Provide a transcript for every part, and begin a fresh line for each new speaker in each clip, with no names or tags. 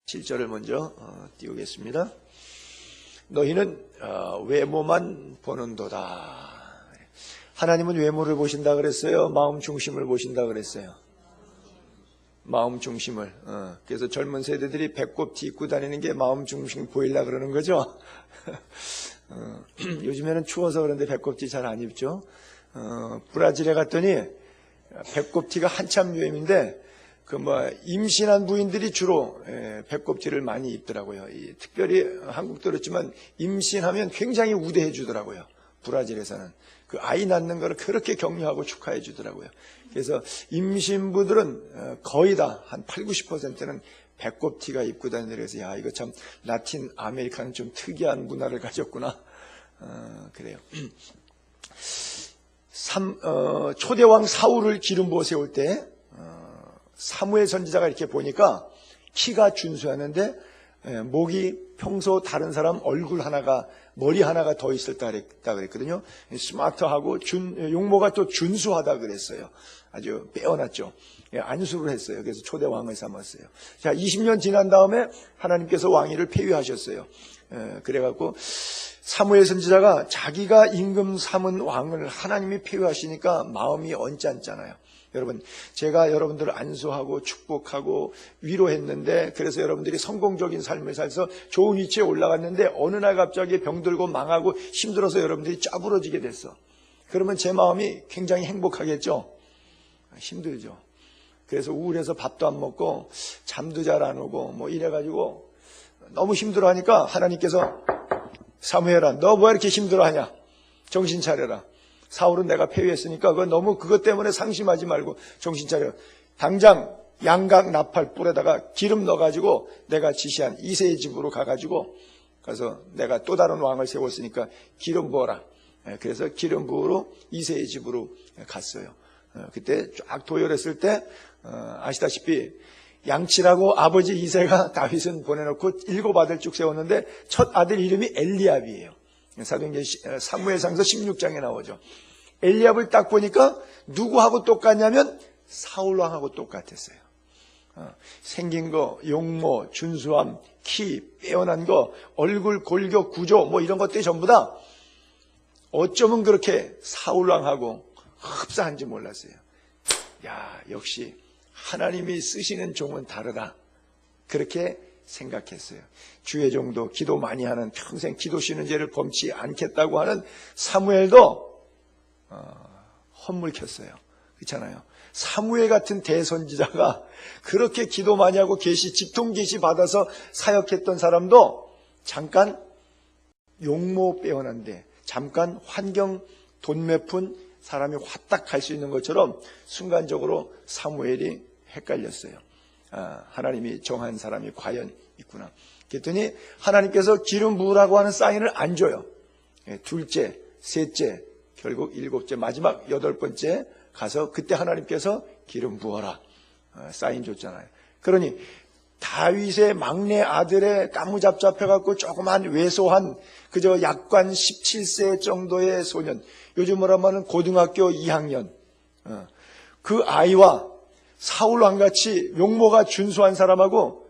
7절을 먼저 띄우겠습니다. 너희는 외모만 보는도다. 하나님은 외모를 보신다 그랬어요? 마음 중심을 보신다 그랬어요? 마음 중심을. 그래서 젊은 세대들이 배꼽티 입고 다니는 게 마음 중심 보이려고 그러는 거죠. 요즘에는 추워서 그런데 배꼽티 잘 안 입죠. 브라질에 갔더니 배꼽티가 한참 유행인데 임신한 부인들이 주로 배꼽티를 많이 입더라고요. 특별히 한국도 그렇지만 임신하면 굉장히 우대해 주더라고요. 브라질에서는 그 아이 낳는 거를 그렇게 격려하고 축하해 주더라고요. 그래서 임신부들은 거의 다 한 80~90%는 배꼽티가 입고 다니는 그래서 야, 이거 참 라틴 아메리카는 좀 특이한 문화를 가졌구나. 그래요. 초대왕 사울을 기름 부어 세울 때 사무엘 선지자가 이렇게 보니까 키가 준수하는데 목이 평소 다른 사람 얼굴 하나가 머리 하나가 더 있었다 그랬거든요. 스마트하고 용모가 또 준수하다 그랬어요. 아주 빼어났죠. 안수를 했어요. 그래서 초대왕을 삼았어요. 자, 20년 지난 다음에 하나님께서 왕위를 폐위하셨어요. 그래갖고 사무엘 선지자가 자기가 임금 삼은 왕을 하나님이 폐위하시니까 마음이 언짢잖아요. 여러분, 제가 여러분들을 안수하고 축복하고 위로했는데 그래서 여러분들이 성공적인 삶을 살아서 좋은 위치에 올라갔는데 어느 날 갑자기 병들고 망하고 힘들어서 여러분들이 짜부러지게 됐어. 그러면 제 마음이 굉장히 행복하겠죠? 힘들죠. 그래서 우울해서 밥도 안 먹고 잠도 잘 안 오고 이래가지고 너무 힘들어하니까 하나님께서 사무엘아, 너 왜 이렇게 힘들어하냐? 정신 차려라. 사울은 내가 폐위했으니까 그것 때문에 상심하지 말고 정신 차려. 당장 양각 나팔 뿔에다가 기름 넣어가지고 내가 지시한 이새의 집으로 가서 내가 또 다른 왕을 세웠으니까 기름 부어라. 그래서 기름 부으러 이새의 집으로 갔어요. 그때 쫙 도열했을 때 아시다시피 양치라고 아버지 이새가 다윗은 보내놓고 7 아들 쭉 세웠는데 첫 아들 이름이 엘리압이에요. 사도행전 사무엘상서 16장에 나오죠. 엘리압을 딱 보니까 누구하고 똑같냐면 사울왕하고 똑같았어요. 생긴 거, 용모, 준수함, 키, 빼어난 거, 얼굴, 골격, 구조 이런 것들이 전부 다 어쩌면 그렇게 사울왕하고 흡사한지 몰랐어요. 야, 역시 하나님이 쓰시는 종은 다르다. 그렇게 생각했어요. 주의 종도 기도 많이 하는 평생 기도 쉬는 죄를 범치 않겠다고 하는 사무엘도 헛물켰어요. 그렇잖아요. 사무엘 같은 대선지자가 그렇게 기도 많이 하고 직통 계시 받아서 사역했던 사람도 잠깐 용모 빼어난데 잠깐 환경 돈 몇 푼 사람이 화딱 갈 수 있는 것처럼 순간적으로 사무엘이 헷갈렸어요. 하나님이 정한 사람이 과연 있구나. 그랬더니 하나님께서 기름 부으라고 하는 사인을 안 줘요. 둘째, 셋째, 결국 7째, 마지막 8번째 가서 그때 하나님께서 기름 부어라. 사인 줬잖아요. 그러니 다윗의 막내 아들의 까무잡잡해갖고 조그만 왜소한 그저 약관 17세 정도의 소년, 요즘으로 하면 고등학교 2학년, 그 아이와 사울왕같이 용모가 준수한 사람하고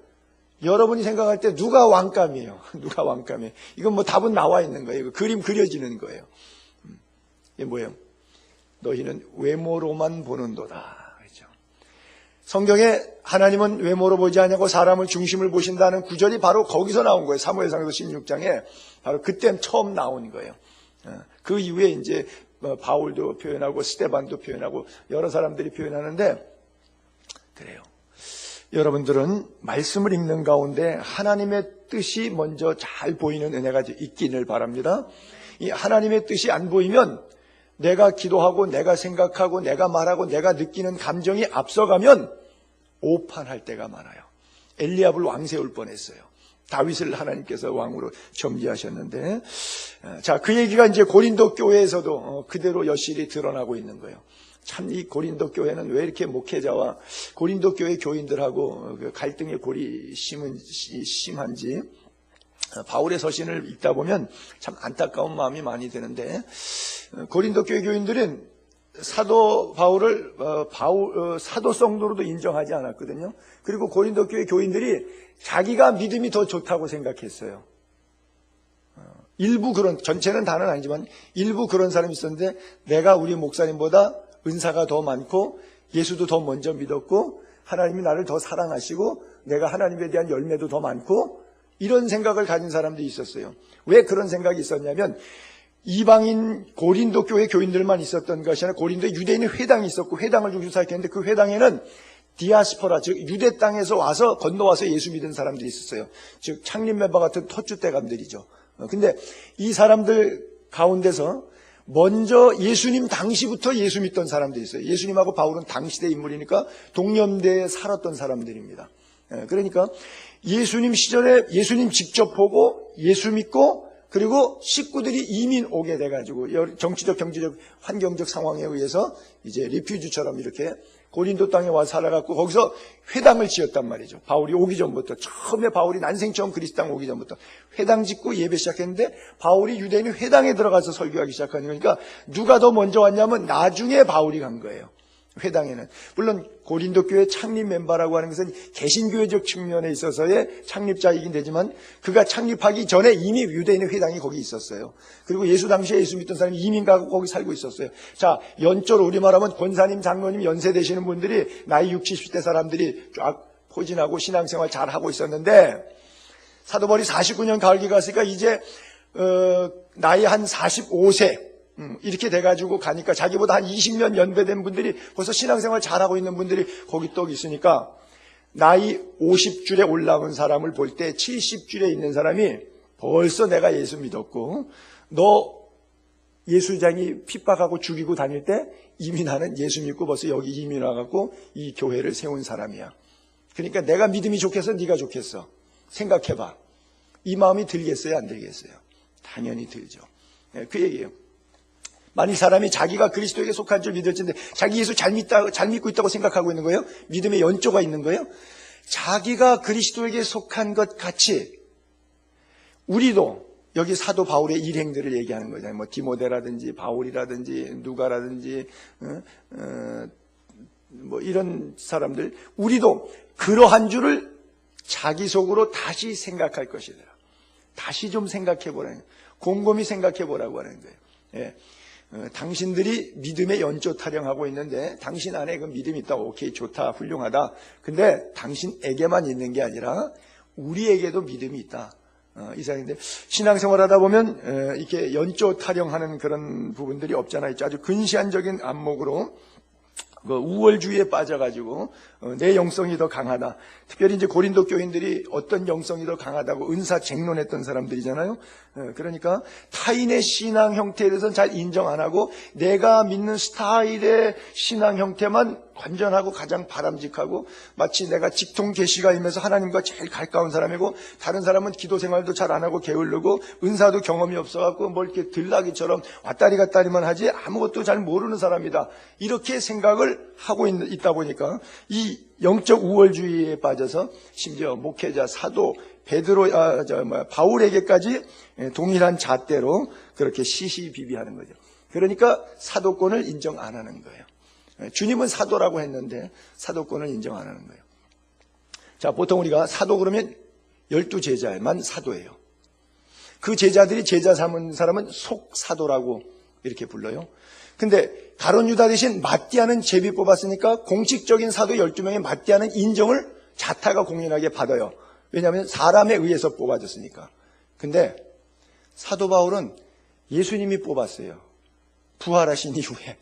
여러분이 생각할 때 누가 왕감이에요? 누가 왕감이에요? 이건 답은 나와 있는 거예요. 이거 그림 그려지는 거예요. 이게 뭐예요? 너희는 외모로만 보는도다. 그렇죠? 성경에 하나님은 외모로 보지 않냐고 사람을 중심을 보신다는 구절이 바로 거기서 나온 거예요. 사무엘상서 16장에 바로 그때 처음 나온 거예요. 그 이후에 이제 바울도 표현하고 스데반도 표현하고 여러 사람들이 표현하는데 그래요. 여러분들은 말씀을 읽는 가운데 하나님의 뜻이 먼저 잘 보이는 은혜가 있기를 바랍니다. 이 하나님의 뜻이 안 보이면 내가 기도하고 내가 생각하고 내가 말하고 내가 느끼는 감정이 앞서가면 오판할 때가 많아요. 엘리압을 왕 세울 뻔했어요. 다윗을 하나님께서 왕으로 점지하셨는데, 자, 그 얘기가 이제 고린도 교회에서도 그대로 여실히 드러나고 있는 거예요. 참 이 고린도 교회는 왜 이렇게 목회자와 고린도 교회 교인들하고 갈등의 골이 심한지 바울의 서신을 읽다 보면 참 안타까운 마음이 많이 드는데, 고린도 교회 교인들은 사도 바울을 사도 성도로도 인정하지 않았거든요. 그리고 고린도 교회 교인들이 자기가 믿음이 더 좋다고 생각했어요. 일부 그런, 전체는 다는 아니지만 일부 그런 사람이 있었는데, 내가 우리 목사님보다 은사가 더 많고 예수도 더 먼저 믿었고 하나님이 나를 더 사랑하시고 내가 하나님에 대한 열매도 더 많고, 이런 생각을 가진 사람들이 있었어요. 왜 그런 생각이 있었냐면, 이방인 고린도 교회 교인들만 있었던 것이 아니라 고린도에 유대인의 회당이 있었고, 회당을 중심으로 사역했는데 그 회당에는 디아스포라, 즉 유대 땅에서 와서 건너와서 예수 믿은 사람들이 있었어요. 즉 창립 멤버 같은 터줏대감들이죠. 근데 이 사람들 가운데서 먼저 예수님 당시부터 예수 믿던 사람들이 있어요. 예수님하고 바울은 당시대 인물이니까 동년대에 살았던 사람들입니다. 그러니까 예수님 시절에 예수님 직접 보고 예수 믿고, 그리고 식구들이 이민 오게 돼가지고 정치적, 경제적, 환경적 상황에 의해서 이제 리퓨지처럼 이렇게 고린도 땅에 와서 살아갖고 거기서 회당을 지었단 말이죠. 바울이 오기 전부터, 처음에 바울이 난생 처음 그리스 땅 오기 전부터 회당 짓고 예배 시작했는데, 바울이 유대인의 회당에 들어가서 설교하기 시작하는 거니까 누가 더 먼저 왔냐면 나중에 바울이 간 거예요. 회당에는. 물론 고린도 교회 창립 멤버라고 하는 것은 개신교회적 측면에 있어서의 창립자이긴 되지만, 그가 창립하기 전에 이미 유대인의 회당이 거기 있었어요. 그리고 예수 당시에 예수 믿던 사람이 이민 가고 거기 살고 있었어요. 자, 연조로 우리말하면 권사님, 장로님 연세 되시는 분들이 나이 60, 70대 사람들이 쫙 포진하고 신앙생활 잘 하고 있었는데, 사도 바울이 49년 가을기 갔으니까 이제 나이 한 45세 이렇게 돼가지고 가니까, 자기보다 한 20년 연배된 분들이, 벌써 신앙생활 잘하고 있는 분들이 거기 또 있으니까, 나이 50줄에 올라온 사람을 볼 때 70줄에 있는 사람이 벌써 내가 예수 믿었고, 너 예수장이 핍박하고 죽이고 다닐 때 이미 나는 예수 믿고 벌써 여기 이민 와갖고 이 교회를 세운 사람이야. 그러니까 내가 믿음이 좋겠어, 네가 좋겠어? 생각해봐. 이 마음이 들겠어요, 안 들겠어요? 당연히 들죠. 그 얘기예요. 만일 사람이 자기가 그리스도에게 속한 줄 믿을진데, 자기 예수 잘 믿고 있다고 생각하고 있는 거예요? 믿음의 연조가 있는 거예요? 자기가 그리스도에게 속한 것 같이 우리도, 여기 사도 바울의 일행들을 얘기하는 거잖아요. 뭐 디모데라든지 바울이라든지 누가라든지 뭐 이런 사람들, 우리도 그러한 줄을 자기 속으로 다시 생각할 것이다. 다시 좀 생각해 보라는 거예요. 곰곰이 생각해 보라고 하는 거예요. 예. 당신들이 믿음의 연조 타령하고 있는데, 당신 안에 그 믿음이 있다. 오케이, 좋다, 훌륭하다. 근데 당신에게만 있는 게 아니라 우리에게도 믿음이 있다. 이상인데, 신앙생활 하다 보면 이렇게 연조 타령하는 그런 부분들이 없잖아요. 아주 근시안적인 안목으로 그 우월주의에 빠져가지고 내 영성이 더 강하다. 특별히 이제 고린도 교인들이 어떤 영성이 더 강하다고 은사쟁론했던 사람들이잖아요. 그러니까 타인의 신앙 형태에 대해서는 잘 인정 안 하고, 내가 믿는 스타일의 신앙 형태만 완전하고 가장 바람직하고, 마치 내가 직통 계시가 임해서 하나님과 제일 가까운 사람이고, 다른 사람은 기도 생활도 잘 안 하고 게을르고 은사도 경험이 없어갖고 뭘 이렇게 들락이처럼 왔다리 갔다리만 하지 아무것도 잘 모르는 사람이다. 이렇게 생각을 하고 있다 보니까 이 영적 우월주의에 빠져서 심지어 목회자, 사도, 바울에게까지 동일한 잣대로 그렇게 시시비비하는 거죠. 그러니까 사도권을 인정 안 하는 거예요. 주님은 사도라고 했는데 사도권을 인정 안 하는 거예요. 자, 보통 우리가 사도 그러면 12제자만 사도예요. 그 제자들이 제자 삼은 사람은 속사도라고 이렇게 불러요. 근데 가룟 유다 대신 마띠아는 제비 뽑았으니까 공식적인 사도 12명의 마띠아는 인정을 자타가 공인하게 받아요. 왜냐하면 사람에 의해서 뽑아졌으니까. 근데 사도 바울은 예수님이 뽑았어요. 부활하신 이후에.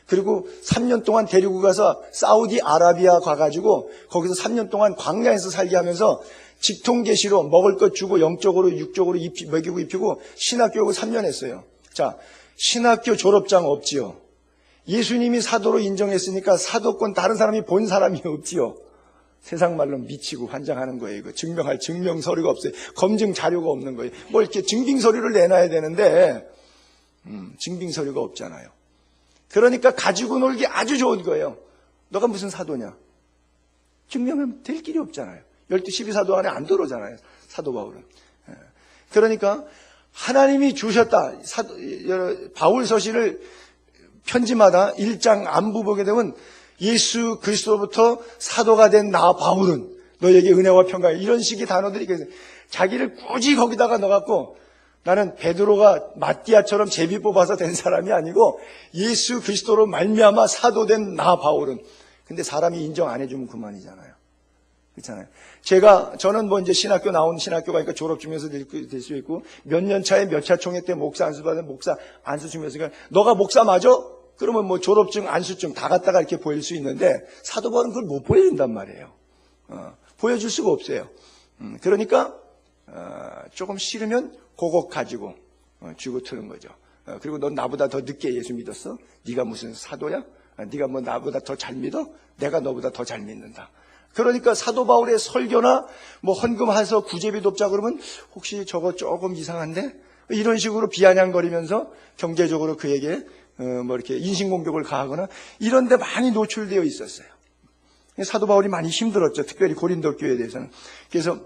그리고 3년 동안 데리고 가서 사우디아라비아 가가지고 거기서 3년 동안 광야에서 살게 하면서 직통계시로 먹을 것 주고 영적으로 육적으로 먹이고 입히고 신학교육을 3년 했어요. 자, 신학교 졸업장 없지요. 예수님이 사도로 인정했으니까 사도권 다른 사람이 본 사람이 없지요. 세상 말로 미치고 환장하는 거예요. 이거 증명할 증명 서류가 없어요. 검증 자료가 없는 거예요. 뭐 이렇게 증빙 서류를 내놔야 되는데 증빙 서류가 없잖아요. 그러니까 가지고 놀기 아주 좋은 거예요. 너가 무슨 사도냐? 증명하면 될 길이 없잖아요. 12사도 안에 안 들어오잖아요. 사도 바울은. 그러니까 하나님이 주셨다. 바울 서신을 편지마다 1장 안부 보게 되면 예수 그리스도로부터 사도가 된 나 바울은 너에게 은혜와 평강, 이런 식의 단어들이 계세요. 자기를 굳이 거기다가 넣어갖고 나는 베드로가 마띠아처럼 제비 뽑아서 된 사람이 아니고 예수 그리스도로 말미암아 사도된 나 바울은. 근데 사람이 인정 안 해주면 그만이잖아요. 그렇잖아요. 저는 뭐 이제 신학교 나온 신학교 가니까 졸업 중에서 될 수 있고, 몇 년 차에 몇 차 총회 때 목사 안수 받은 목사 안수 중에서, 너가 목사 맞아? 그러면 뭐 졸업증, 안수증 다 갖다가 이렇게 보일 수 있는데, 사도 바울은 그걸 못 보여준단 말이에요. 보여줄 수가 없어요. 그러니까, 조금 싫으면 그거 가지고, 쥐고 트는 거죠. 그리고 넌 나보다 더 늦게 예수 믿었어? 네가 무슨 사도야? 네가 뭐 나보다 더 잘 믿어? 내가 너보다 더 잘 믿는다. 그러니까 사도 바울의 설교나 뭐 헌금해서 구제비 돕자 그러면 혹시 저거 조금 이상한데? 이런 식으로 비아냥거리면서 경제적으로 그에게 뭐 이렇게 인신공격을 가하거나 이런 데 많이 노출되어 있었어요. 사도 바울이 많이 힘들었죠. 특별히 고린도 교회에 대해서는. 그래서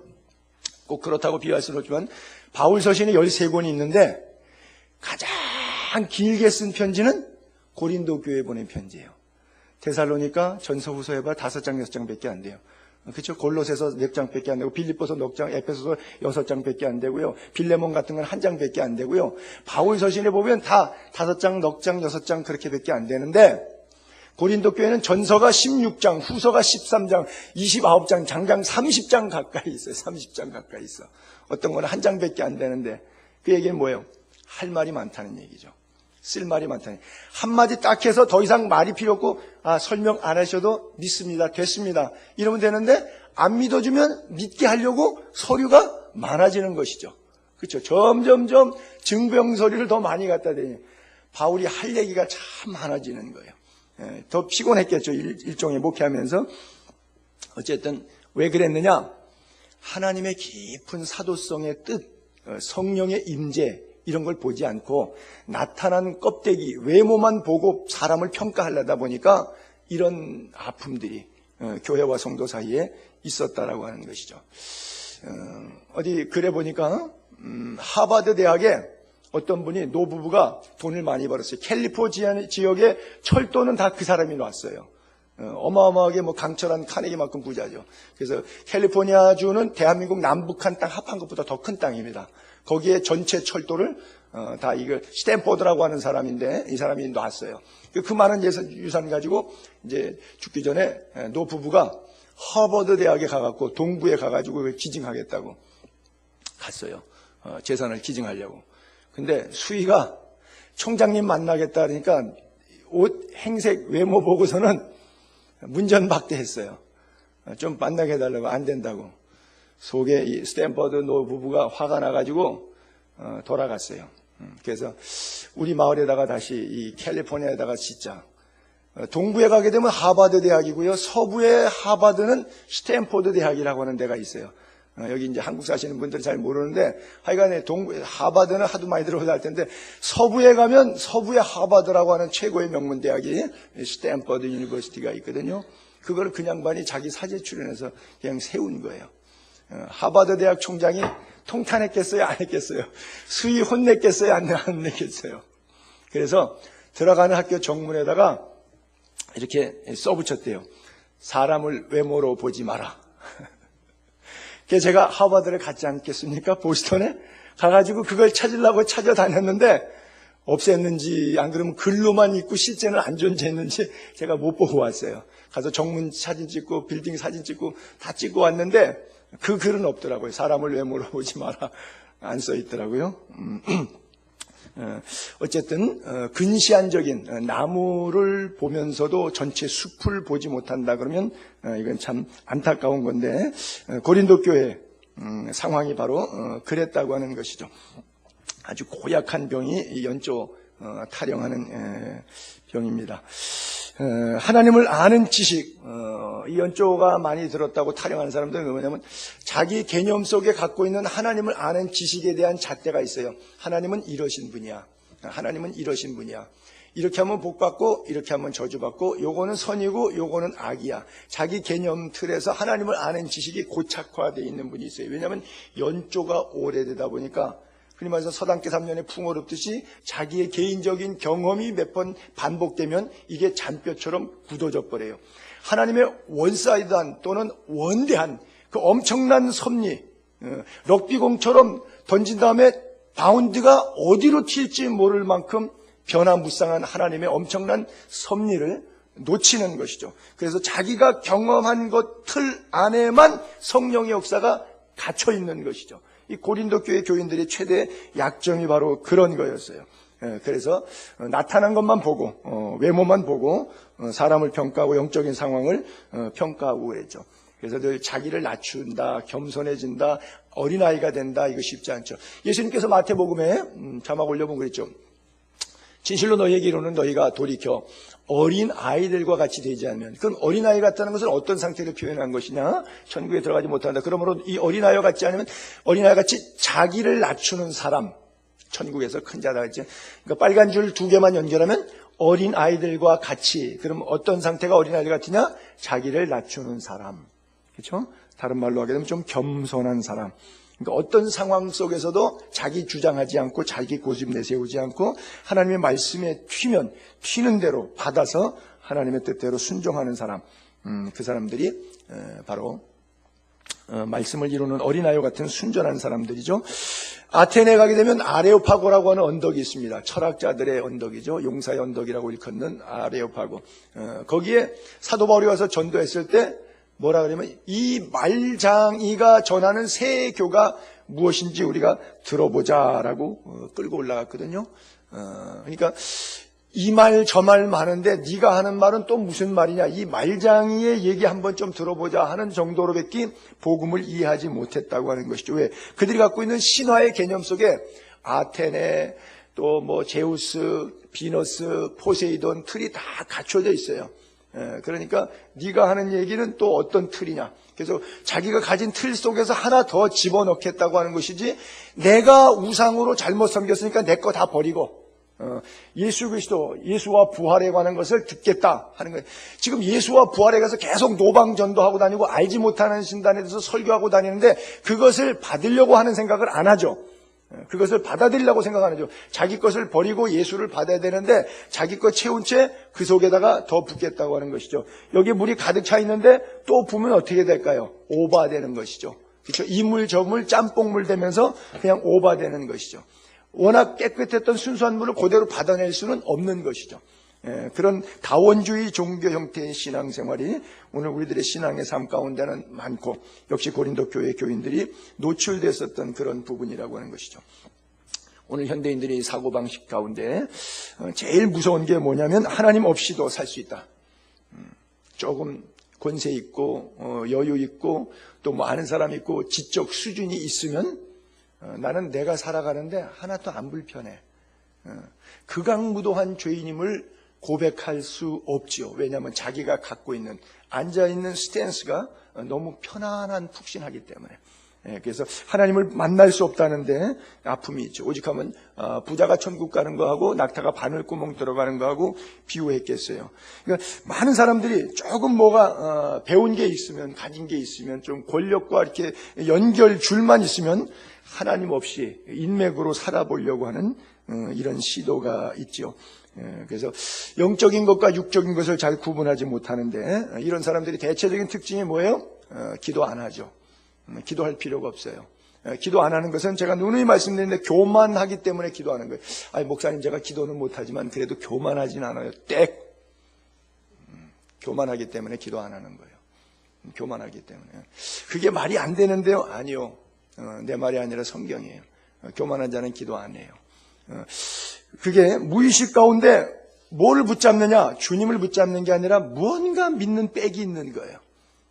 꼭 그렇다고 비유할 수는 없지만 바울 서신이 13권이 있는데 가장 길게 쓴 편지는 고린도 교회에 보낸 편지예요. 데살로니가 전서 후서에 봐 5장 6장밖에 안 돼요. 그렇죠? 골로새서 4장밖에 안 되고, 빌립보서 6장, 에페소서 6장밖에 안 되고요. 빌레몬 같은 건 1장밖에 안 되고요. 바울 서신에 보면 다 5장, 6장, 6장 그렇게밖에 안 되는데, 고린도 교회는 전서가 16장, 후서가 13장, 29장, 장장 30장 가까이 있어요. 30장 가까이 있어. 어떤 거는 1장밖에 안 되는데, 그 얘기는 뭐예요? 할 말이 많다는 얘기죠. 쓸 말이 많다니. 한마디 딱 해서 더 이상 말이 필요 없고, 설명 안 하셔도 믿습니다. 됐습니다. 이러면 되는데, 안 믿어주면 믿게 하려고 서류가 많아지는 것이죠. 그렇죠. 점점점 증병서류를 더 많이 갖다 대니 바울이 할 얘기가 참 많아지는 거예요. 더 피곤했겠죠. 일종의 목회하면서. 어쨌든 왜 그랬느냐? 하나님의 깊은 사도성의 뜻, 성령의 임재, 이런 걸 보지 않고 나타난 껍데기, 외모만 보고 사람을 평가하려다 보니까 이런 아픔들이 교회와 성도 사이에 있었다라고 하는 것이죠. 어디 글에 보니까 하버드 대학에 어떤 분이 노부부가 돈을 많이 벌었어요. 캘리포니아 지역의 철도는 다 그 사람이 놨어요. 어마어마하게 뭐 강철한 카네기만큼 부자죠. 그래서 캘리포니아주는 대한민국 남북한 땅 합한 것보다 더 큰 땅입니다. 거기에 전체 철도를 다 이거 스탠포드라고 하는 사람인데 이 사람이 놨어요. 그 많은 유산 가지고 이제 죽기 전에 노부부가 하버드 대학에 가갖고 동부에 가가지고 기증하겠다고 갔어요. 재산을 기증하려고. 근데 수희가 총장님 만나겠다 그러니까 옷 행색 외모 보고서는 문전박대했어요. 좀 만나게 해달라고. 안 된다고. 속에 이 스탠퍼드 노부부가 화가 나가지고 돌아갔어요. 그래서 우리 마을에다가 다시 이 캘리포니아에다가 짓자. 동부에 가게 되면 하버드 대학이고요. 서부의 하버드는 스탠포드 대학이라고 하는 데가 있어요. 여기 이제 한국 사시는 분들은 잘 모르는데 하여간에 하버드는 하도 많이 들어보다 할 텐데 서부에 가면 서부의 하버드라고 하는 최고의 명문 대학이 스탠퍼드 유니버시티가 있거든요. 그걸 그 양반이 자기 사제 출연해서 그냥 세운 거예요. 하버드 대학 총장이 통탄했겠어요? 안 했겠어요? 수위 혼냈겠어요? 안 냈겠어요? 그래서 들어가는 학교 정문에다가 이렇게 써붙였대요. 사람을 외모로 보지 마라. 그래서 제가 하버드를 갔지 않겠습니까? 보스턴에 가가지고 그걸 찾으려고 찾아다녔는데 없앴는지 안 그러면 글로만 있고 실제는 안 존재했는지 제가 못 보고 왔어요. 가서 정문 사진 찍고 빌딩 사진 찍고 다 찍고 왔는데 그 글은 없더라고요. 사람을 외모로 보지 마라. 안 써 있더라고요. 어쨌든 근시안적인 나무를 보면서도 전체 숲을 보지 못한다 그러면 이건 참 안타까운 건데 고린도 교회 상황이 바로 그랬다고 하는 것이죠. 아주 고약한 병이 연조 타령하는 병입니다. 하나님을 아는 지식, 이 연조가 많이 들었다고 타령하는 사람들은 뭐냐면 자기 개념 속에 갖고 있는 하나님을 아는 지식에 대한 잣대가 있어요. 하나님은 이러신 분이야. 하나님은 이러신 분이야. 이렇게 하면 복받고 이렇게 하면 저주받고 요거는 선이고 요거는 악이야. 자기 개념 틀에서 하나님을 아는 지식이 고착화되어 있는 분이 있어요. 왜냐하면 연조가 오래되다 보니까 흔히 말해서 서당계 3년에 풍어롭듯이 자기의 개인적인 경험이 몇 번 반복되면 이게 잔뼈처럼 굳어져 버려요. 하나님의 원사이드한 또는 원대한 그 엄청난 섭리, 럭비공처럼 던진 다음에 바운드가 어디로 튈지 모를 만큼 변화무쌍한 하나님의 엄청난 섭리를 놓치는 것이죠. 그래서 자기가 경험한 것 틀 안에만 성령의 역사가 갇혀 있는 것이죠. 이 고린도 교회 교인들의 최대 약점이 바로 그런 거였어요. 그래서 나타난 것만 보고 외모만 보고 사람을 평가하고 영적인 상황을 평가하고 그랬죠. 그래서 늘 자기를 낮춘다, 겸손해진다, 어린아이가 된다, 이거 쉽지 않죠. 예수님께서 마태복음에 자막 올려보면 그랬죠. 진실로 너희에게 이르노니 너희가 돌이켜 어린 아이들과 같이 되지 않으면, 그럼 어린아이 같다는 것은 어떤 상태를 표현한 것이냐? 천국에 들어가지 못한다. 그러므로 이 어린아이와 같지 않으면 어린아이 같이 자기를 낮추는 사람, 천국에서 큰 자다 했지. 그러니까 빨간 줄 2개만 연결하면 어린 아이들과 같이. 그럼 어떤 상태가 어린 아이들 같으냐? 자기를 낮추는 사람. 그렇죠? 다른 말로 하게 되면 좀 겸손한 사람. 그러니까 어떤 상황 속에서도 자기 주장하지 않고 자기 고집 내세우지 않고 하나님의 말씀에 튀는 대로 받아서 하나님의 뜻대로 순종하는 사람. 그 사람들이 바로 말씀을 이루는 어린아이와 같은 순전한 사람들이죠. 아테네에 가게 되면 아레오파고라고 하는 언덕이 있습니다. 철학자들의 언덕이죠. 용사의 언덕이라고 일컫는 아레오파고. 거기에 사도 바울이 와서 전도했을 때 뭐라 그러면 이 말장이가 전하는 새 교가 무엇인지 우리가 들어보자라고 끌고 올라갔거든요. 그러니까 이 말 저 말 많은데 네가 하는 말은 또 무슨 말이냐, 이 말장이의 얘기 한번 좀 들어보자 하는 정도로밖에 복음을 이해하지 못했다고 하는 것이죠. 왜? 그들이 갖고 있는 신화의 개념 속에 아테네 또 뭐 제우스, 비너스, 포세이돈 틀이 다 갖춰져 있어요. 그러니까 네가 하는 얘기는 또 어떤 틀이냐. 그래서 자기가 가진 틀 속에서 하나 더 집어넣겠다고 하는 것이지, 내가 우상으로 잘못 섬겼으니까 내 거 다 버리고 예수 그리스도, 예수와 부활에 관한 것을 듣겠다 하는 거예요. 지금 예수와 부활에 가서 계속 노방전도하고 다니고 알지 못하는 신단에 대해서 설교하고 다니는데 그것을 받으려고 하는 생각을 안 하죠. 그것을 받아들이려고 생각 안 하죠. 자기 것을 버리고 예수를 받아야 되는데 자기 것 채운 채 그 속에다가 더 붓겠다고 하는 것이죠. 여기 물이 가득 차 있는데 또 부으면 어떻게 될까요? 오바되는 것이죠. 그렇죠? 이물 저물 짬뽕물 되면서 그냥 오바되는 것이죠. 워낙 깨끗했던 순수한 물을 그대로 받아낼 수는 없는 것이죠. 그런 다원주의 종교 형태의 신앙생활이 오늘 우리들의 신앙의 삶 가운데는 많고, 역시 고린도 교회 교인들이 노출됐었던 그런 부분이라고 하는 것이죠. 오늘 현대인들의 사고방식 가운데 제일 무서운 게 뭐냐면 하나님 없이도 살 수 있다. 조금 권세 있고 여유 있고 또 뭐 아는 사람 있고 지적 수준이 있으면 나는 내가 살아가는데 하나도 안 불편해. 극악무도한 죄인임을 고백할 수 없지요. 왜냐하면 자기가 갖고 있는 앉아있는 스탠스가 너무 편안한 푹신하기 때문에. 그래서 하나님을 만날 수 없다는데 아픔이 있죠. 오직하면 부자가 천국 가는 거하고 낙타가 바늘구멍 들어가는 거하고 비유했겠어요. 그러니까 많은 사람들이 조금 뭐가 배운 게 있으면, 가진 게 있으면, 좀 권력과 이렇게 연결 줄만 있으면 하나님 없이 인맥으로 살아보려고 하는 이런 시도가 있죠. 그래서 영적인 것과 육적인 것을 잘 구분하지 못하는데, 이런 사람들이 대체적인 특징이 뭐예요? 기도 안 하죠. 기도할 필요가 없어요. 기도 안 하는 것은 제가 누누이 말씀드리는데 교만하기 때문에 기도하는 거예요. 아니 목사님, 제가 기도는 못하지만 그래도 교만하진 않아요. 교만하기 때문에 기도 안 하는 거예요. 교만하기 때문에. 그게 말이 안 되는데요. 아니요. 내 말이 아니라 성경이에요. 교만한 자는 기도 안 해요. 그게 무의식 가운데 뭐를 붙잡느냐? 주님을 붙잡는 게 아니라 무언가 믿는 빽이 있는 거예요.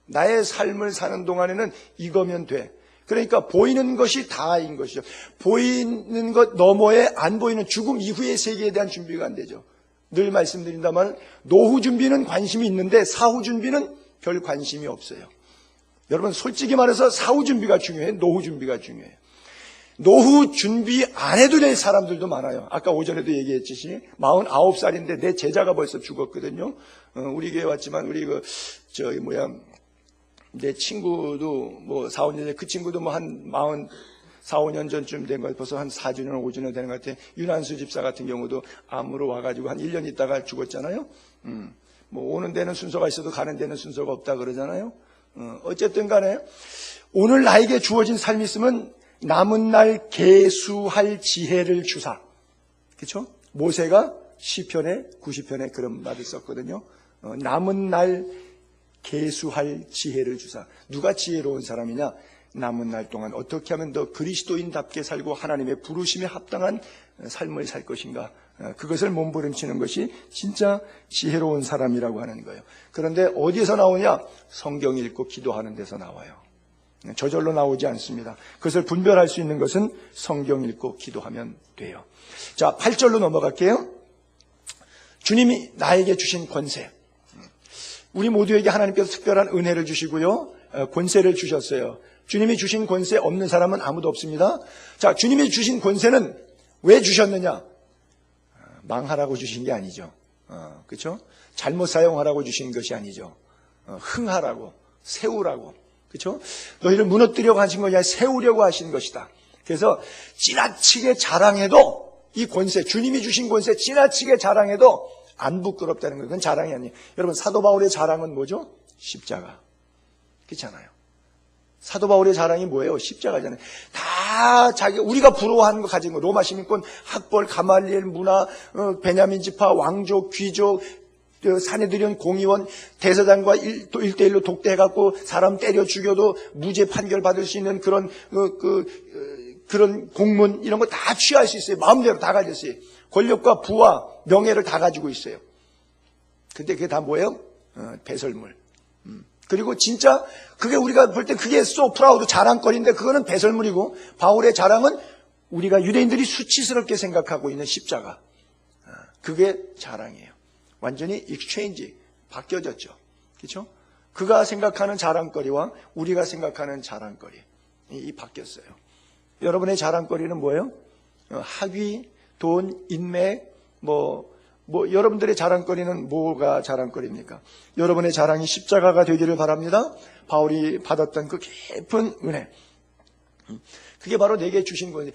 나의 삶을 사는 동안에는 이거면 돼. 그러니까 보이는 것이 다인 것이죠. 보이는 것 너머에 안 보이는 죽음 이후의 세계에 대한 준비가 안 되죠. 늘 말씀드린다만 노후 준비는 관심이 있는데 사후 준비는 별 관심이 없어요. 여러분 솔직히 말해서 사후 준비가 중요해요. 노후 준비가 중요해요. 노후 준비 안 해도 될 사람들도 많아요. 아까 오전에도 얘기했듯이 49살인데 내 제자가 벌써 죽었거든요. 우리 교회 왔지만 우리 내 친구도 뭐 4, 5년 전에 그 친구도 뭐 한 4, 5년 전쯤 된 거 벌써 한 4주년, 5주년 되는 것 같아요. 윤한수 집사 같은 경우도 암으로 와가지고 한 1년 있다가 죽었잖아요. 뭐 오는 데는 순서가 있어도 가는 데는 순서가 없다 그러잖아요. 어쨌든 간에 오늘 나에게 주어진 삶이 있으면 남은 날 계수할 지혜를 주사. 그렇죠? 모세가 시편에 90편에 그런 말을 썼거든요. 남은 날 계수할 지혜를 주사. 누가 지혜로운 사람이냐? 남은 날 동안 어떻게 하면 더 그리스도인답게 살고 하나님의 부르심에 합당한 삶을 살 것인가? 그것을 몸부림치는 것이 진짜 지혜로운 사람이라고 하는 거예요. 그런데 어디에서 나오냐? 성경 읽고 기도하는 데서 나와요. 저절로 나오지 않습니다. 그것을 분별할 수 있는 것은 성경 읽고 기도하면 돼요. 자, 8절로 넘어갈게요. 주님이 나에게 주신 권세. 우리 모두에게 하나님께서 특별한 은혜를 주시고요. 권세를 주셨어요. 주님이 주신 권세 없는 사람은 아무도 없습니다. 자, 주님이 주신 권세는 왜 주셨느냐? 망하라고 주신 게 아니죠. 그렇죠? 잘못 사용하라고 주신 것이 아니죠. 흥하라고, 세우라고. 그렇죠? 너희를 무너뜨리려고 하신 것이 아니라 세우려고 하신 것이다. 그래서 지나치게 자랑해도 이 권세, 주님이 주신 권세 지나치게 자랑해도 안 부끄럽다는 거예요. 그건 자랑이 아니에요. 여러분, 사도 바울의 자랑은 뭐죠? 십자가. 그렇잖아요. 사도 바울의 자랑이 뭐예요? 십자가잖아요. 다 우리가 부러워하는 거 가진 거. 로마 시민권, 학벌, 가말리엘, 문화, 베냐민 지파, 왕족, 귀족, 사내들은 공의원, 대사장과 1대1로 독대해갖고 사람 때려 죽여도 무죄 판결 받을 수 있는 그런 공문, 이런 거 다 취할 수 있어요. 마음대로 다 가졌어요. 권력과 부와 명예를 다 가지고 있어요. 근데 그게 다 뭐예요? 배설물. 그리고 진짜 그게 우리가 볼 때 그게 so proud 자랑거리인데 그거는 배설물이고, 바울의 자랑은 우리가 유대인들이 수치스럽게 생각하고 있는 십자가. 그게 자랑이에요. 완전히 exchange, 바뀌어졌죠. 그렇죠? 그가 생각하는 자랑거리와 우리가 생각하는 자랑거리 이 바뀌었어요. 여러분의 자랑거리는 뭐예요? 학위, 돈, 인맥, 여러분들의 자랑거리는 뭐가 자랑거리입니까? 여러분의 자랑이 십자가가 되기를 바랍니다. 바울이 받았던 그 깊은 은혜. 그게 바로 내게 주신 거예요.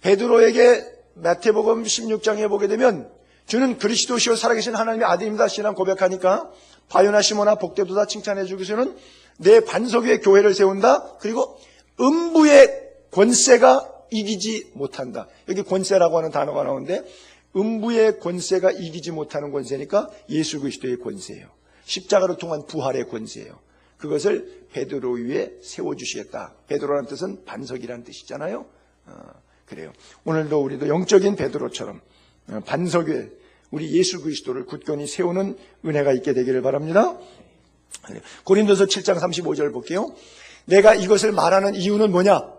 베드로에게 마태복음 16장에 보게 되면 주는 그리스도시요 살아계신 하나님의 아들입니다. 신앙 고백하니까 바요나 시모나 복되도다 칭찬해 주기서는 내 반석 위에 교회를 세운다. 그리고 음부의 권세가 이기지 못한다. 여기 권세라고 하는 단어가 나오는데 음부의 권세가 이기지 못하는 권세니까 예수 그리스도의 권세예요. 십자가를 통한 부활의 권세예요. 그것을 베드로 위에 세워주시겠다. 베드로라는 뜻은 반석이라는 뜻이잖아요. 그래요. 오늘도 우리도 영적인 베드로처럼 반석 위에 우리 예수 그리스도를 굳건히 세우는 은혜가 있게 되기를 바랍니다. 고린도서 7장 35절 볼게요. 내가 이것을 말하는 이유는 뭐냐?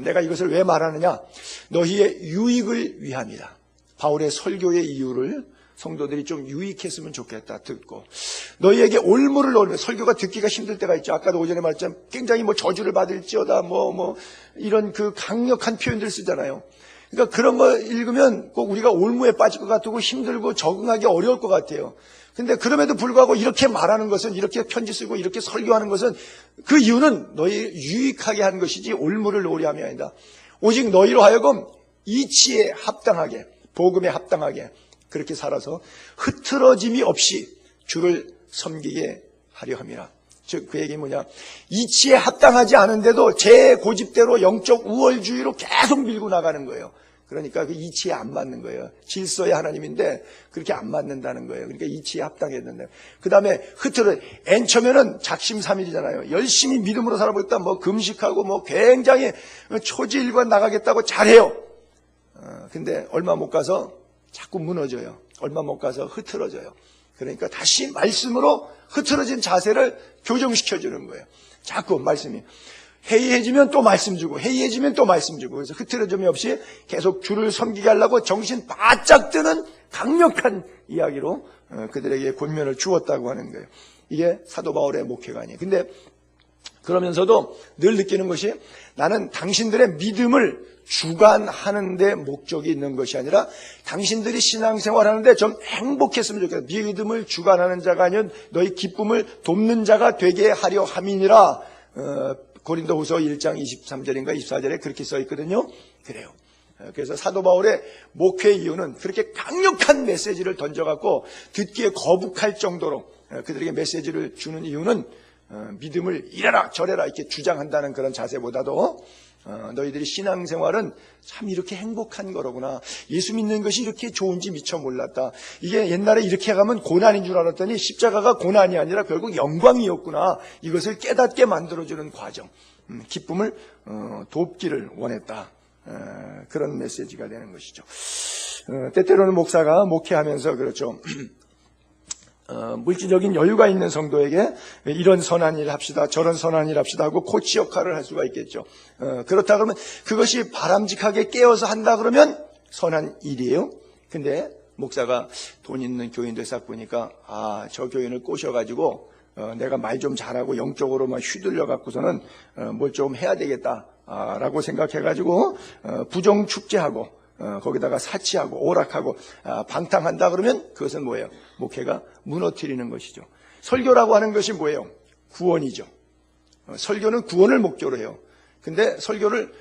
내가 이것을 왜 말하느냐? 너희의 유익을 위함이다. 바울의 설교의 이유를 성도들이 좀 유익했으면 좋겠다 듣고, 너희에게 올무를 넣으면 설교가 듣기가 힘들 때가 있죠. 아까도 오전에 말했지만 굉장히 저주를 받을지어다 이런 그 강력한 표현들 쓰잖아요. 그러니까 그런 거 읽으면 꼭 우리가 올무에 빠질 것 같고 힘들고 적응하기 어려울 것 같아요. 근데 그럼에도 불구하고 이렇게 말하는 것은, 이렇게 편지 쓰고 이렇게 설교하는 것은 그 이유는 너희 유익하게 하는 것이지 올무를 놓으려 함이 아니다. 오직 너희로 하여금 이치에 합당하게, 복음에 합당하게 그렇게 살아서 흐트러짐이 없이 주를 섬기게 하려 함이라. 즉 그 얘기 뭐냐, 이치에 합당하지 않은데도 제 고집대로 영적 우월주의로 계속 밀고 나가는 거예요. 그러니까 그 이치에 안 맞는 거예요. 질서의 하나님인데 그렇게 안 맞는다는 거예요. 그러니까 이치에 합당해야 된다. 그 다음에 엔처면은 작심삼일이잖아요. 열심히 믿음으로 살아보겠다, 금식하고 굉장히 초지일관 나가겠다고 잘해요. 근데 얼마 못 가서 자꾸 무너져요. 얼마 못 가서 흐트러져요. 그러니까 다시 말씀으로 흐트러진 자세를 교정시켜주는 거예요. 자꾸 말씀이 해이해지면 또 말씀 주고, 해이해지면 또 말씀 주고, 그래서 흐트러짐이 없이 계속 주를 섬기게 하려고 정신 바짝 드는 강력한 이야기로 그들에게 권면을 주었다고 하는 거예요. 이게 사도 바울의 목회가 아니에요. 근데 그러면서도 늘 느끼는 것이, 나는 당신들의 믿음을 주관하는 데 목적이 있는 것이 아니라 당신들이 신앙생활하는데 좀 행복했으면 좋겠다. 믿음을 주관하는 자가 아니면 너희 기쁨을 돕는 자가 되게 하려 함이니라. 고린도후서 1장 23절인가 24절에 그렇게 써 있거든요. 그래요. 그래서 사도 바울의 목회 이유는 그렇게 강력한 메시지를 던져갖고 듣기에 거북할 정도로 그들에게 메시지를 주는 이유는 믿음을 이래라 저래라 이렇게 주장한다는 그런 자세보다도 너희들이 신앙생활은 참 이렇게 행복한 거로구나. 예수 믿는 것이 이렇게 좋은지 미처 몰랐다. 이게 옛날에 이렇게 가면 고난인 줄 알았더니 십자가가 고난이 아니라 결국 영광이었구나. 이것을 깨닫게 만들어주는 과정, 기쁨을 돕기를 원했다. 그런 메시지가 되는 것이죠. 때때로는 목사가 목회하면서 그렇죠. 물질적인 여유가 있는 성도에게 이런 선한 일 합시다, 저런 선한 일 합시다 하고 코치 역할을 할 수가 있겠죠. 그렇다 그러면 그것이 바람직하게 깨어서 한다 그러면 선한 일이에요. 근데 목사가 돈 있는 교인들 싹 보니까 저 교인을 꼬셔가지고 내가 말 좀 잘하고 영적으로 막 휘둘려 갖고서는 뭘 좀 해야 되겠다라고 생각해가지고 부정축제하고 거기다가 사치하고 오락하고 방탕한다 그러면 그것은 뭐예요? 목회가 무너뜨리는 것이죠. 설교라고 하는 것이 뭐예요? 구원이죠. 설교는 구원을 목적으로 해요. 근데 설교를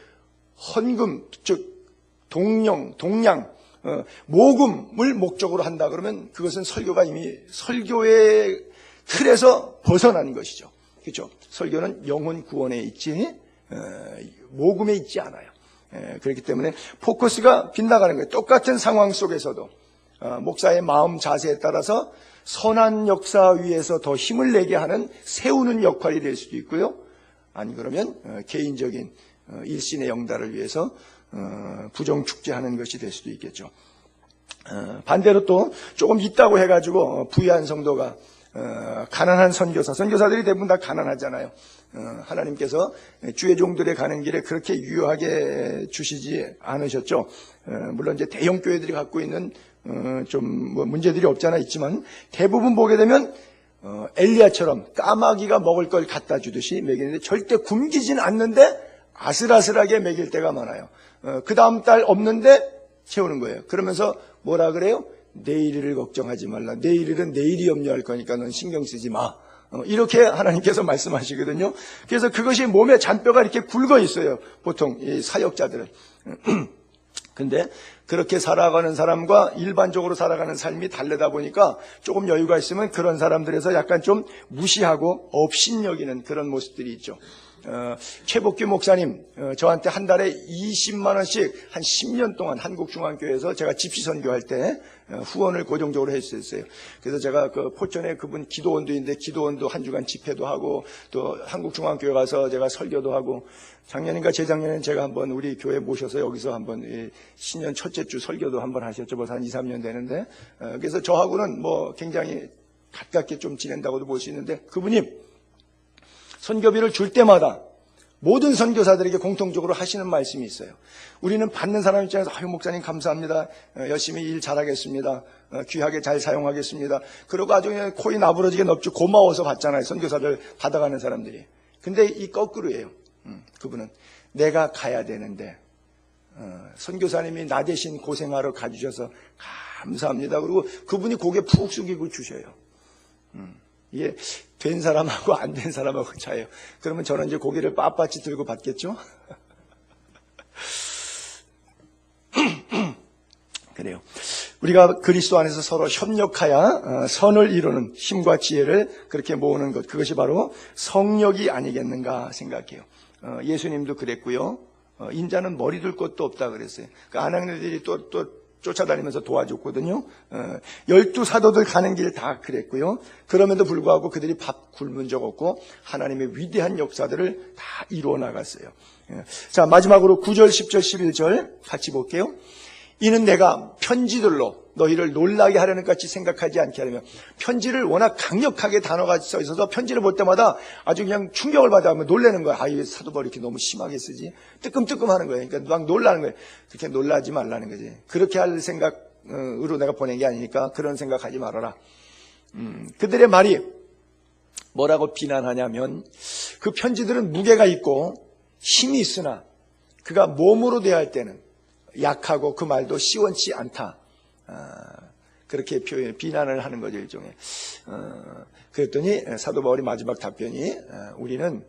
헌금, 즉 동양, 모금을 목적으로 한다 그러면 그것은 설교가 이미 설교의 틀에서 벗어난 것이죠. 그렇죠? 설교는 영혼 구원에 있지 모금에 있지 않아요. 그렇기 때문에 포커스가 빗나가는 거예요. 똑같은 상황 속에서도 목사의 마음 자세에 따라서 선한 역사 위에서 더 힘을 내게 하는 세우는 역할이 될 수도 있고요. 아니 그러면 개인적인 일신의 영달을 위해서 부정축제하는 것이 될 수도 있겠죠. 반대로 또 조금 있다고 해가지고 부유한 성도가 가난한 선교사들이 대부분 다 가난하잖아요. 하나님께서 주의 종들의 가는 길에 그렇게 유효하게 주시지 않으셨죠. 물론 이제 대형 교회들이 갖고 있는 좀 뭐 문제들이 없잖아 있지만 대부분 보게 되면 엘리야처럼 까마귀가 먹을 걸 갖다 주듯이 먹이는데 절대 굶기진 않는데 아슬아슬하게 먹일 때가 많아요. 그 다음 달 없는데 채우는 거예요. 그러면서 뭐라 그래요? 내일을 걱정하지 말라. 내일은 내일이 염려할 거니까 넌 신경 쓰지 마. 이렇게 하나님께서 말씀하시거든요. 그래서 그것이 몸에 잔뼈가 이렇게 굵어 있어요. 보통 이 사역자들은. 근데 그렇게 살아가는 사람과 일반적으로 살아가는 삶이 다르다 보니까 조금 여유가 있으면 그런 사람들에서 약간 좀 무시하고 업신여기는 그런 모습들이 있죠. 최복규 목사님 저한테 한 달에 20만 원씩 한 10년 동안 한국중앙교회에서 제가 집시 선교할 때 후원을 고정적으로 했었어요. 그래서 제가 그 포천에 그분 기도원도 있는데 기도원도 한 주간 집회도 하고 또 한국중앙교회 가서 제가 설교도 하고 작년인가 재작년에 제가 한번 우리 교회 모셔서 여기서 한번 신년 첫째 주 설교도 한번 하셨죠. 벌써 한 2, 3년 되는데 그래서 저하고는 뭐 굉장히 가깝게 좀 지낸다고도 볼 수 있는데 그분이 선교비를 줄 때마다 모든 선교사들에게 공통적으로 하시는 말씀이 있어요. 우리는 받는 사람 입장에서 아유 목사님 감사합니다. 열심히 일 잘하겠습니다. 귀하게 잘 사용하겠습니다. 그러고 아주 그냥 코이 나부러지게 넙죽 고마워서 받잖아요. 선교사들 받아가는 사람들이. 근데 이 거꾸로예요. 그분은 내가 가야 되는데 선교사님이 나 대신 고생하러 가주셔서 감사합니다. 그리고 그분이 고개 푹 숙이고 주셔요. 이게 된 사람하고 안 된 사람하고 차이예요. 그러면 저는 이제 고개를 빳빳이 들고 받겠죠? 그래요. 우리가 그리스도 안에서 서로 협력하여 선을 이루는 힘과 지혜를 그렇게 모으는 것, 그것이 바로 성력이 아니겠는가 생각해요. 예수님도 그랬고요. 인자는 머리 둘 것도 없다 그랬어요. 그 아낙네들이 또 쫓아다니면서 도와줬거든요. 12사도들 가는 길 다 그랬고요. 그럼에도 불구하고 그들이 밥 굶은 적 없고 하나님의 위대한 역사들을 다 이루어 나갔어요. 자, 마지막으로 9절, 10절, 11절 같이 볼게요. 이는 내가 편지들로 너희를 놀라게 하려는 것 같이 생각하지 않게 하려면, 편지를 워낙 강력하게 단어가 써 있어서 편지를 볼 때마다 아주 그냥 충격을 받아하면 놀라는 거야. 이 사도 바울이 이렇게 너무 심하게 쓰지? 뜨끔뜨끔 하는 거예요. 그러니까 막 놀라는 거예요. 그렇게 놀라지 말라는 거지. 그렇게 할 생각으로 내가 보낸 게 아니니까 그런 생각하지 말아라. 그들의 말이 뭐라고 비난하냐면, 그 편지들은 무게가 있고 힘이 있으나 그가 몸으로 대할 때는 약하고 그 말도 시원치 않다. 그렇게 비난을 하는 거죠, 일종의. 그랬더니 사도 바울이 마지막 답변이 우리는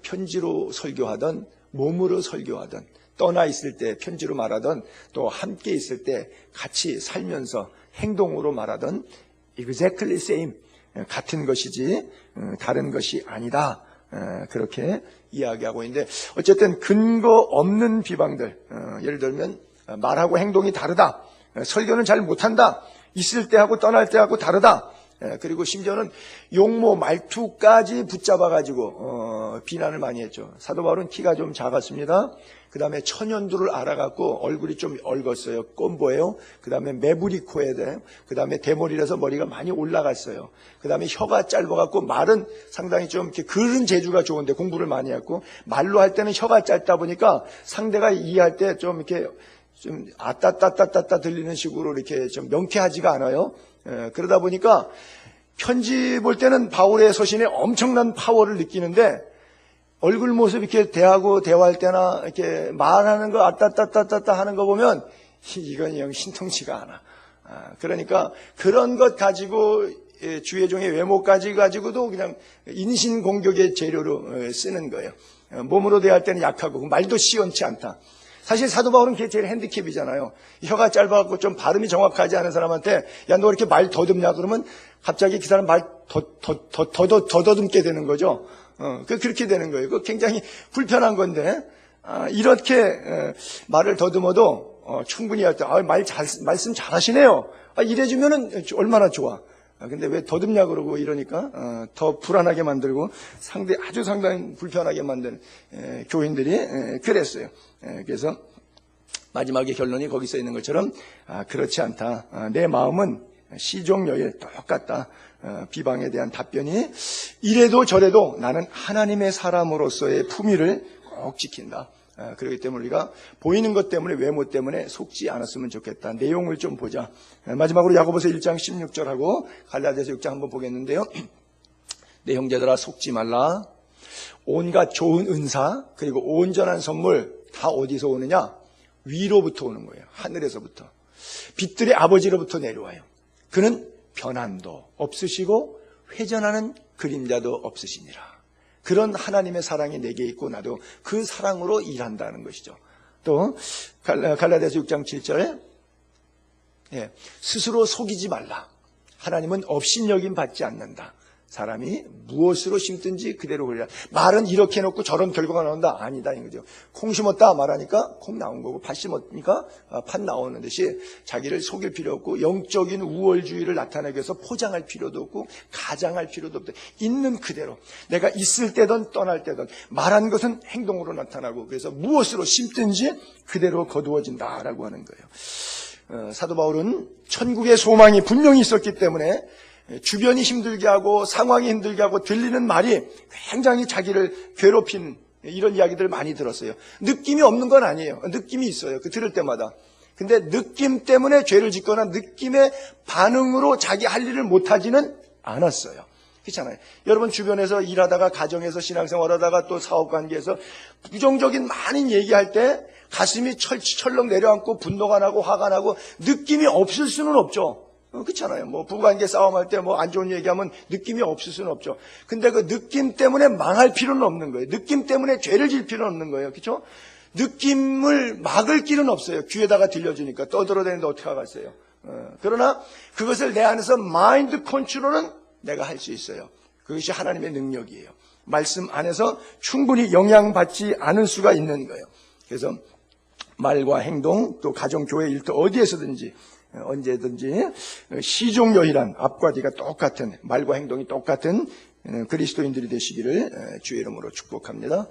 편지로 설교하던, 몸으로 설교하던, 떠나 있을 때 편지로 말하던, 또 함께 있을 때 같이 살면서 행동으로 말하던 exactly same, 같은 것이지 다른 것이 아니다, 그렇게 이야기하고 있는데, 어쨌든 근거 없는 비방들, 예를 들면 말하고 행동이 다르다, 설교는 잘 못한다, 있을 때하고 떠날 때하고 다르다, 그리고 심지어는 용모 말투까지 붙잡아가지고 비난을 많이 했죠. 사도 바울은 키가 좀 작았습니다. 그 다음에 천연두를 알아갖고 얼굴이 좀 얽었어요. 꼼보예요. 그 다음에 매부리 코에 돼요. 그 다음에 대머리라서 머리가 많이 올라갔어요. 그 다음에 혀가 짧아갖고 말은 상당히 좀 이렇게 그런 재주가 좋은데 공부를 많이 했고, 말로 할 때는 혀가 짧다 보니까 상대가 이해할 때 좀 이렇게 좀 아따따따따따 들리는 식으로 이렇게 좀 명쾌하지가 않아요. 그러다 보니까 편지 볼 때는 바울의 서신에 엄청난 파워를 느끼는데, 얼굴 모습 이렇게 대화할 때나 이렇게 말하는 거 아따따따따따 하는 거 보면 이건 영 신통치가 않아. 그러니까 그런 것 가지고 주의종의 외모까지 가지고도 그냥 인신공격의 재료로 쓰는 거예요. 몸으로 대할 때는 약하고 말도 시원치 않다. 사실 사도 바울은 그게 제일 핸디캡이잖아요. 혀가 짧아갖고 좀 발음이 정확하지 않은 사람한테 야, 너 이렇게 말 더듬냐 그러면 갑자기 그 사람 말 더듬게 되는 거죠. 그렇게 되는 거예요. 그 굉장히 불편한 건데, 이렇게 말을 더듬어도 충분히 할 때 말씀 잘하시네요. 이래주면은 얼마나 좋아. 근데 왜 더듬냐 그러고 이러니까 더 불안하게 만들고 아주 상당히 불편하게 만든 교인들이 그랬어요. 그래서 마지막에 결론이 거기 써 있는 것처럼 그렇지 않다. 내 마음은 시종여일 똑같다. 비방에 대한 답변이 이래도 저래도 나는 하나님의 사람으로서의 품위를 꼭 지킨다. 그렇기 때문에 우리가 보이는 것 때문에, 외모 때문에 속지 않았으면 좋겠다. 내용을 좀 보자. 마지막으로 야고보서 1장 16절하고 갈라디아서 6장 한번 보겠는데요. 내 형제들아 속지 말라. 온갖 좋은 은사 그리고 온전한 선물 다 어디서 오느냐? 위로부터 오는 거예요. 하늘에서부터. 빛들의 아버지로부터 내려와요. 그는 변함도 없으시고 회전하는 그림자도 없으시니라. 그런 하나님의 사랑이 내게 있고 나도 그 사랑으로 일한다는 것이죠. 또 갈라디아서 6장 7절 스스로 속이지 말라. 하나님은 업신여김 받지 않는다. 사람이 무엇으로 심든지 그대로 그리라. 말은 이렇게 해놓고 저런 결과가 나온다. 아니다 이거죠. 콩 심었다 말하니까 콩 나온 거고, 팥 심었으니까 팥 나오는 듯이 자기를 속일 필요 없고, 영적인 우월주의를 나타내기 위해서 포장할 필요도 없고 가장할 필요도 없다. 있는 그대로 내가 있을 때든 떠날 때든 말한 것은 행동으로 나타나고, 그래서 무엇으로 심든지 그대로 거두어진다라고 하는 거예요. 사도 바울은 천국의 소망이 분명히 있었기 때문에 주변이 힘들게 하고 상황이 힘들게 하고 들리는 말이 굉장히 자기를 괴롭힌 이런 이야기들을 많이 들었어요. 느낌이 없는 건 아니에요. 느낌이 있어요. 그 들을 때마다. 근데 느낌 때문에 죄를 짓거나 느낌의 반응으로 자기 할 일을 못하지는 않았어요. 그렇잖아요. 여러분 주변에서 일하다가, 가정에서 신앙생활하다가, 또 사업관계에서 부정적인 많은 얘기할 때 가슴이 철렁 내려앉고 분노가 나고 화가 나고 느낌이 없을 수는 없죠. 그렇잖아요. 뭐 부부관계 싸움할 때 뭐 안 좋은 얘기하면 느낌이 없을 수는 없죠. 근데 그 느낌 때문에 망할 필요는 없는 거예요. 느낌 때문에 죄를 질 필요는 없는 거예요. 그렇죠? 느낌을 막을 길은 없어요. 귀에다가 들려주니까 떠들어대는데 어떻게 하겠어요. 그러나 그것을 내 안에서 마인드 컨트롤은 내가 할 수 있어요. 그것이 하나님의 능력이에요. 말씀 안에서 충분히 영향받지 않을 수가 있는 거예요. 그래서 말과 행동, 또 가정, 교회, 일터 어디에서든지 언제든지 시종여일한, 앞과 뒤가 똑같은, 말과 행동이 똑같은 그리스도인들이 되시기를 주의 이름으로 축복합니다.